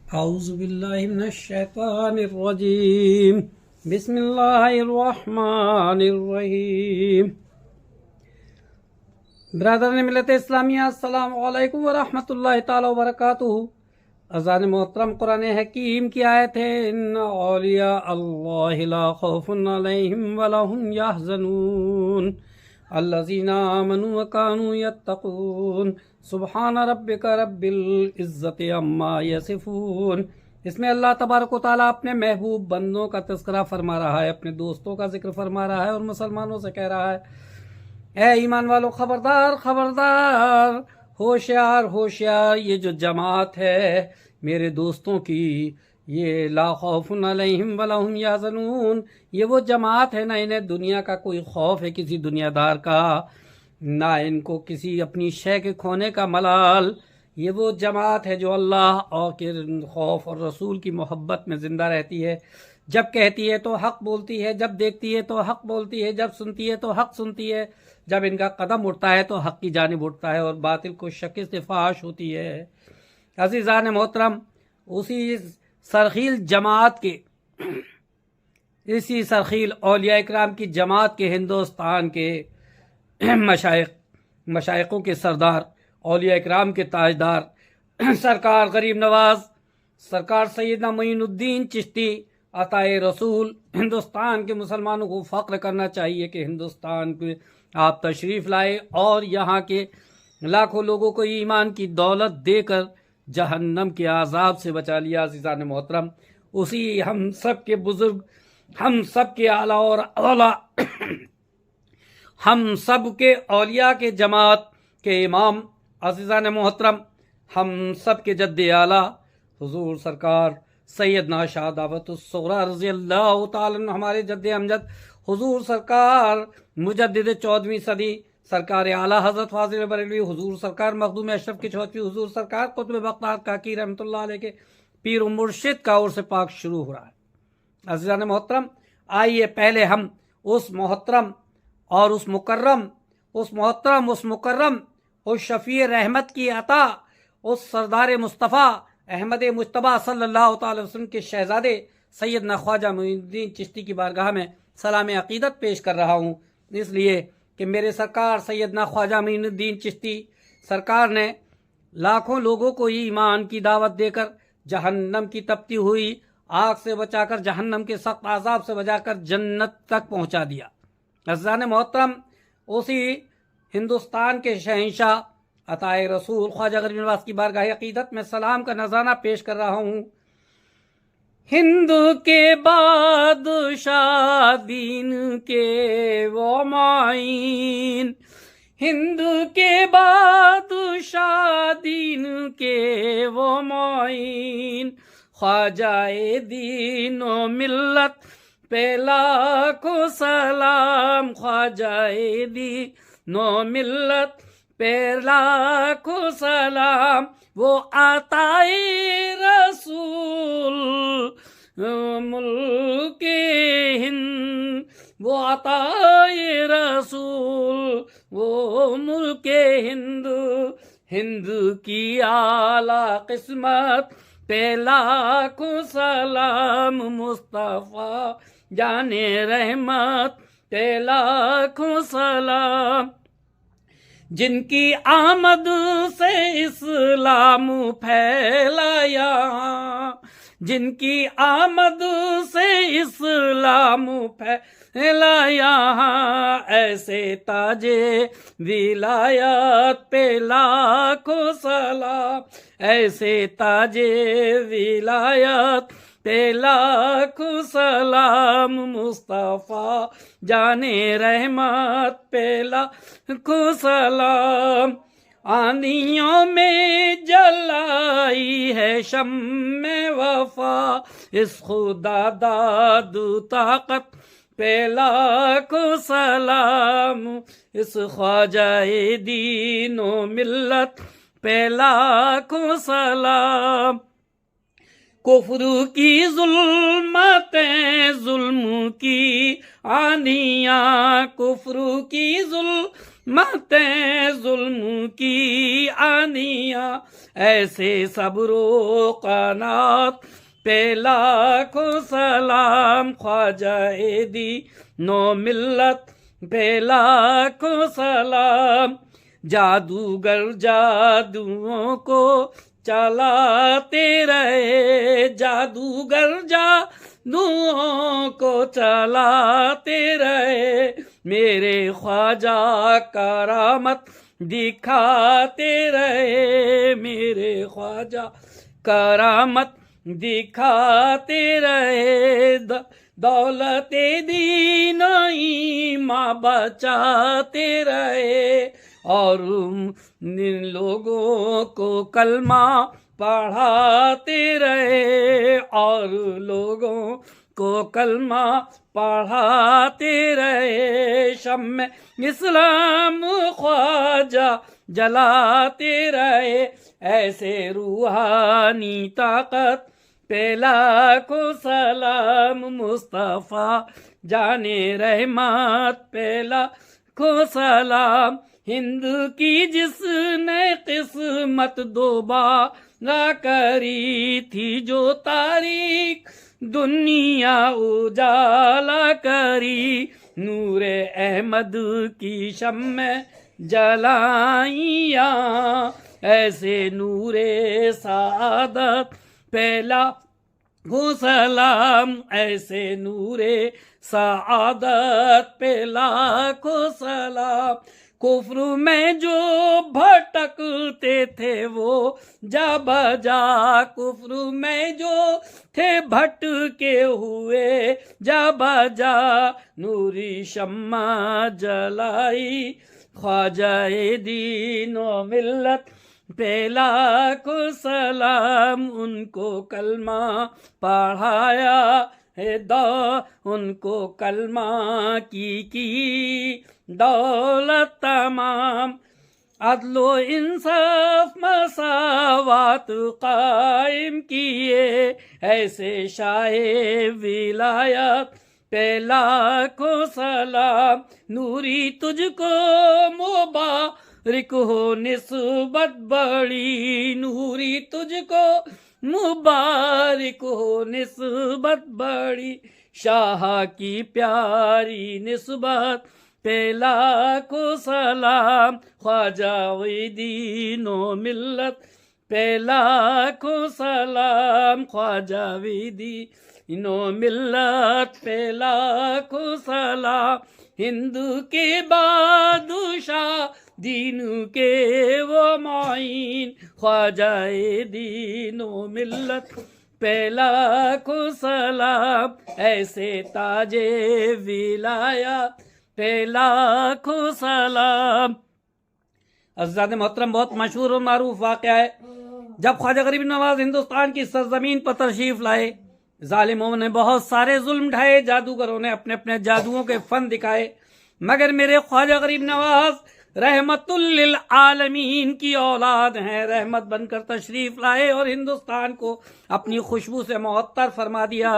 औज़ुबिल्लाहिमिनश्शैतानिर्रजीम बिस्मिल्लाहिर्रहमानिर्रहीम। ब्रदर मिलत इस्लामिया अस्सलामु अलैकुम व रहमतुल्लाहि ताला व बरकातुहू। अज़ान मोहतरम कुरान हकीम की आयत है, इन्ना औलिया अल्लाहि ला खौफुन अलैहिम व ला हुम यहज़नून अल्लज़ीना आमनू व कानू यत्तक़ून सुब्हान रब्बिका रब्बिल इज़्ज़ति अम्मा यसिफून। इसमें अल्लाह तबारक व तआला अपने महबूब बंदों का तज़किरा फरमा रहा है, अपने दोस्तों का जिक्र फरमा रहा है और मुसलमानों से कह रहा है, ए ईमान वालों, खबरदार खबरदार, होशियार होशियार, ये जो जमात है मेरे दोस्तों की, ये ला खौफुन अलैहिम वला हुम यहज़नून, ये वो जमात है ना इन्हें दुनिया का कोई खौफ है किसी दुनियादार का, ना इनको किसी अपनी शय के खोने का मलाल। ये वो जमात है जो अल्लाह और के खौफ और रसूल की मोहब्बत में ज़िंदा रहती है। जब कहती है तो हक़ बोलती है, जब देखती है तो हक़ बोलती है, जब सुनती है तो हक़ सुनती है, जब इनका कदम उठता है तो हक़ की जानिब उठता है और बातिल को शिकस्त फाश होती है। अज़ीज़ान मोहतरम, उसी सरखील जमात के, इसी सरखील औलिया इकराम की जमात के हिंदुस्तान के मशाइकों के सरदार, औलिया इकराम के ताजदार सरकार गरीब नवाज सरकार सैयदना मोइनुद्दीन चिश्ती अताए रसूल, हिंदुस्तान के मुसलमानों को फ़ख्र करना चाहिए कि हिंदुस्तान के आप तशरीफ़ लाए और यहाँ के लाखों लोगों को ईमान की दौलत देकर जहन्नम के आज़ाब से बचा लिया। अज़ीज़ान मोहतरम, उसी हम सब के बुज़ुर्ग, हम सब के आला और औला हम सब के औलिया के जमात के इमाम, अज़ीज़ान मोहतरम, हम सब के जद्दे आला हुज़ूर सरकार सैयदना शाह दावतुस सुग़रा रज़ियल्लाहु ताला अन्हु, हमारे जद्दे अमजद हुज़ूर सरकार मुजद्दिद 14वीं सदी सरकार आला हज़रत फ़ाज़िल बरेलवी, हुज़ूर सरकार मखदूम अशरफ की चौथी, हुज़ूर सरकार कुतुब बग़दाद काकी रहमतुल्लाह अलैह के पीर व मुर्शिद का उर्स पाक शुरू हो रहा है। अज़ीज़ान मोहतरम, आइए पहले हम उस मोहतरम और उस मुकर्रम, उस शफ़ी रहमत की अता, उस सरदार मुस्तफ़ा अहमद मुज्तबा सल्लल्लाहु अलैहि वसल्लम के शहज़ादे सैयदना ख्वाजा मोइनुद्दीन चिश्ती की बारगाह में सलाम अक़ीदत पेश कर रहा हूँ, इसलिए कि मेरे सरकार सैयदना ख्वाजा मोइनुद्दीन चिश्ती सरकार ने लाखों लोगों को ईमान की दावत देकर जहन्नम की तपती हुई आग से बचाकर, जहन्नम के सख्त आज़ाब से बचाकर जन्नत तक पहुँचा दिया। अज़ीज़ान मोहतरम, उसी हिंदुस्तान के शहंशाह अताए रसूल ख्वाजा गरीब नवाज की बारगाह अक़ीदत में सलाम का नज़राना पेश कर रहा हूँ। हिंद के बादशाह दीन के वो माइन, हिंद के बादशाह दीन के वो माइन, ख्वाजाए दीनो मिल्लत पे लाखों सलाम, ख्वाजाए दीनो मिल्लत पे लाखों सलाम, वो आताए रसूल मुल्के हिंद, वो आताए रसूल वो मुल्के हिंद, हिंद की आला किस्मत पे लाखों सलाम, मुस्तफ़ा जाने रहमत पे लाखों सलाम, जिनकी आमद से इस्लाम फैलाया, जिनकी आमद से इस्लाम फैलाया, ऐसे ताजे विलायत पे लाखों सलाम, ऐसे ताजे विलायत पे लाखों सलाम, मुस्तफ़ा जाने रहमत पे लाखों सलाम, आंधियों में जलाई है शम्मे वफा, इस खुदा दादू ताकत पे लाखों सलाम, इस ख्वाजाए दीनो मिल्लत पे लाखों सलाम, कुफ्र की जुल्मतें, जुल्म की आंधियाँ, कुफ्र की मतें जुल्म की आनियां, ऐसे सबरो कानात पे लाखों सलाम। ख्वाजा दी नो मिल्लत पे लाखों सलाम। जादूगर जादुओं को चलाते रहे, जादूगर जादुओं को चलाते रहे, मेरे ख्वाजा करामत दिखाते रहे, मेरे ख्वाजा करामत दिखाते रहे। दौलते दीन ईमां बचाते रहे, और इन लोगों को कलमा पढ़ाते रहे, और लोगों को कलमा पढ़ाते रहे। शम्मे इस्लाम ख्वाजा जलाते रहे, ऐसे रूहानी ताकत पे लाखों सलाम। मुस्तफा जाने रहमत पे लाखों सलाम। हिंद की जिसने किस्मत दोबारा करी थी, जो तारीख दुनिया उजाला करी, नूरे अहमद की शम्मे जलाइया, ऐसे नूरे सादत पहला हो सलाम, ऐसे नूरे सादत पहला को सलाम। कुफ्र में जो भटकते थे वो जा बजा, कुफ्र में जो थे भटके हुए जा बजा, नूरी शम्मा जलाई ख्वाजा दीन व मिल्लत पे लाखों सलाम। उनको कलमा पढ़ाया है उनको कलमा की दौलत तमाम। अदलो इंसाफ मसावात कायम किए, ऐसे शाहे विलायत पे लाखों सलाम। नूरी तुझको मुबारक हो निस्बत बड़ी, नूरी तुझको मुबारक हो निस्बत बड़ी, शाह की प्यारी निस्बत पे लाखों सलाम। ख्वाजा दीनो मिल्लत पे लाखों सलाम, ख्वाजा दीनो मिल्लत पे लाखों सलाम। हिंदू के बादशाह दीन के वो माइन, ख्वाजा दीनो मिल्लत पे लाखों सलाम, ऐसे ताजे विलाया पे लाखों सलाम। अज़ीज़ान मोहतरम, बहुत मशहूर और मारूफ वाक़या है। जब ख्वाजा गरीब नवाज हिंदुस्तान की सरजमीन पर तशरीफ लाए, जालिमों ने बहुत सारे जुल्म ढाए, जादूगरों ने अपने अपने जादुओं के फन दिखाए, मगर मेरे ख्वाजा गरीब नवाज रहमतुल लिल आलमीन की औलाद हैं, रहमत बनकर तशरीफ लाए और हिंदुस्तान को अपनी खुशबू से मुअत्तर फरमा दिया।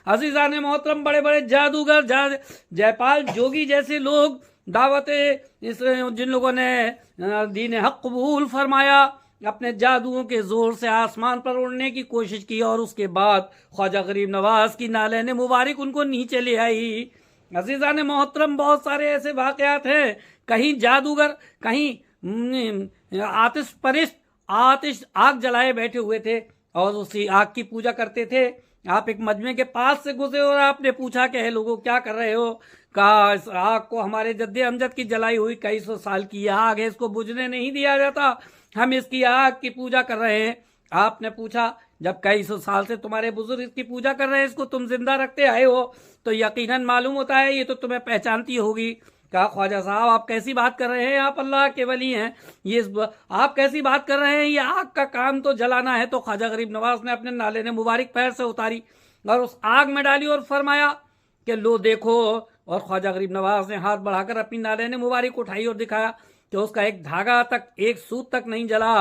अज़ीज़ान मोहतरम, बड़े बड़े जादूगर जयपाल जोगी जैसे लोग दावते जिन लोगों ने दीन हक कबूल फरमाया, अपने जादुओं के जोर से आसमान पर उड़ने की कोशिश की, और उसके बाद ख्वाजा गरीब नवाज की नालैन मुबारक उनको नीचे ले आई। अज़ीज़ान मोहतरम, बहुत सारे ऐसे वाक़यात हैं, कहीं जादूगर, कहीं आतिश परिस्त आतिश आग जलाए बैठे हुए थे और उसी आग की पूजा करते थे। आप एक मजमे के पास से गुजरे और आपने पूछा कि हे लोगों, क्या कर रहे हो? कहा, इस आग को हमारे जद्दे अमजद की जलाई हुई कई सौ साल की आग है, इसको बुझने नहीं दिया जाता, हम इसकी आग की पूजा कर रहे हैं। आपने पूछा, जब कई सौ साल से तुम्हारे बुजुर्ग इसकी पूजा कर रहे हैं, इसको तुम जिंदा रखते आए हो, तो यकीनन मालूम होता है ये तो तुम्हें पहचानती होगी। कहा, ख्वाजा साहब आप कैसी बात कर रहे हैं, आप अल्लाह के वली हैं, ये आप कैसी बात कर रहे हैं, ये आग का काम तो जलाना है। तो ख्वाजा गरीब नवाज ने अपने नाले ने मुबारक पैर से उतारी और उस आग में डाली और फरमाया कि लो देखो। और ख्वाजा गरीब नवाज ने हाथ बढ़ाकर अपनी नाले ने मुबारक उठाई और दिखाया कि उसका एक धागा तक, एक सूत तक नहीं जला।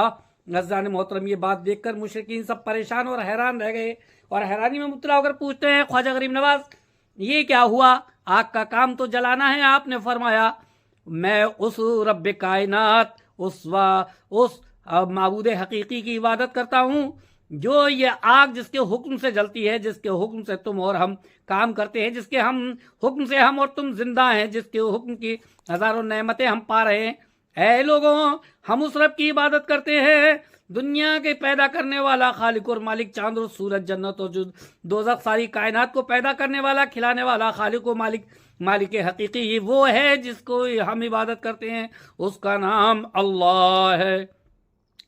अज़ीज़ान मोहतरम, ये बात देखकर मुशरिकीन सब परेशान और हैरान रह गए और हैरानी में मुब्तला होकर पूछते हैं, ख्वाजा गरीब नवाज ये क्या हुआ, आग का काम तो जलाना है, आपने फरमाया। मैं उस रब कायनात, उस माबूद हकीकी की इबादत करता हूँ जो ये आग जिसके हुक्म से जलती है, जिसके हुक्म से तुम और हम काम करते हैं, जिसके हम हुक्म से हम और तुम जिंदा हैं, जिसके हुक्म की हजारों नेमतें हम पा रहे हैं। ऐ लोगों, हम उस रब की इबादत करते हैं, दुनिया के पैदा करने वाला, खालिक और मालिक, चांद और सूरज, जन्नत और दोज़ख, सारी कायनात को पैदा करने वाला, खिलाने वाला, खालिक और मालिक हकीकी ये वो है जिसको हम इबादत करते हैं, उसका नाम अल्लाह है।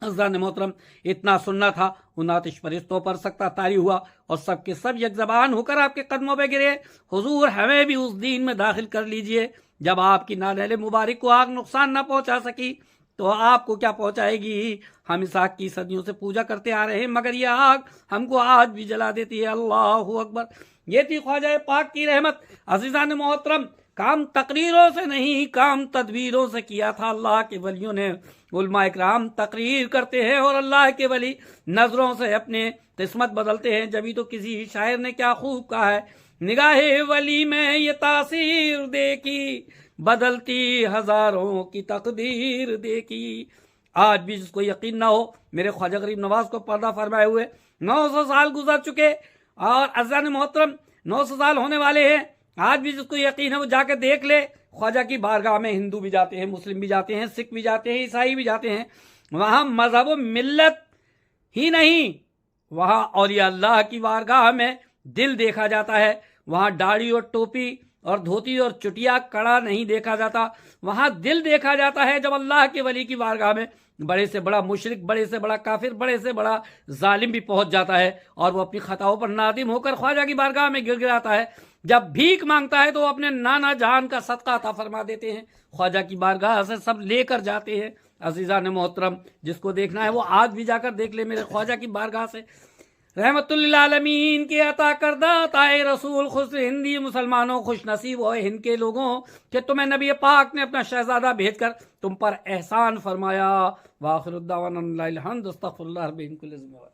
अज़ान मोहतरम, इतना सुनना था, उन आतिश फरिश्तों पर सख्ता तारी हुआ और सबके सब एक ज़बान होकर आपके कदमों पे गिरे। हुजूर, हमें भी उस दीन में दाखिल कर लीजिए जब आपकी नानेल मुबारक को आग नुकसान न पहुंचा सकी तो आपको क्या पहुंचाएगी। हम इस आग की सदियों से पूजा करते आ रहे हैं, मगर यह आग हमको आज भी जला देती है। अल्लाहु अकबर। ये थी ख्वाजा पाक की रहमत। अज़ीज़ान मोहतरम, काम तकरीरों से नहीं, काम तदबीरों से किया था। अल्लाह के वलियों ने, उलमा इकराम तकरीर करते हैं और अल्लाह के वली नजरों से अपने किस्मत बदलते हैं। जभी तो किसी शायर ने क्या खूब कहा है, निगाहे वली में ये तासीर देखी, बदलती हजारों की तकदीर देखी। आज भी जिसको यकीन ना हो, मेरे ख्वाजा गरीब नवाज को पर्दा फरमाए हुए 900 साल गुजर चुके और अज़ान मोहतरम 900 साल होने वाले हैं। आज भी जिसको यकीन है वो जाके देख ले, ख्वाजा की बारगाह में हिंदू भी जाते हैं, मुस्लिम भी जाते हैं, सिख भी जाते हैं, ईसाई भी जाते हैं। वहां मजहब व मिल्लत ही नहीं, वहां औलिया अल्लाह की बारगाह में दिल देखा जाता है। वहां दाढ़ी और टोपी और धोती और चुटिया कड़ा नहीं देखा जाता, वहां दिल देखा जाता है। जब अल्लाह के वली की बारगाह में बड़े से बड़ा मुशरिक, बड़े से बड़ा काफिर, बड़े से बड़ा जालिम भी पहुंच जाता है और वो अपनी खताओं पर नादिम होकर ख्वाजा की बारगाह में गिड़गिड़ाता है। जब भीख मांगता है तो वो अपने नाना जान का सदका अता फरमा देते हैं, ख्वाजा की बारगाह से सब लेकर जाते हैं। अजीज़ान मोहतरम, जिसको देखना है वो आज भी जाकर देख ले मेरे ख्वाजा की बारगाह से। रहमतुल्लिल आलमीन के अता करदा ताए रसूल, खुश हिंदी मुसलमानों, खुश नसीब हो हिंद के लोगों कि तुम्हें नबी पाक ने अपना शहजादा भेजकर तुम पर एहसान फरमाया। वाखिरुद्दावाना अनिल हम्द, अस्तगफिरुल्लाह रब्बी मिन कुल्लि ज़ंब।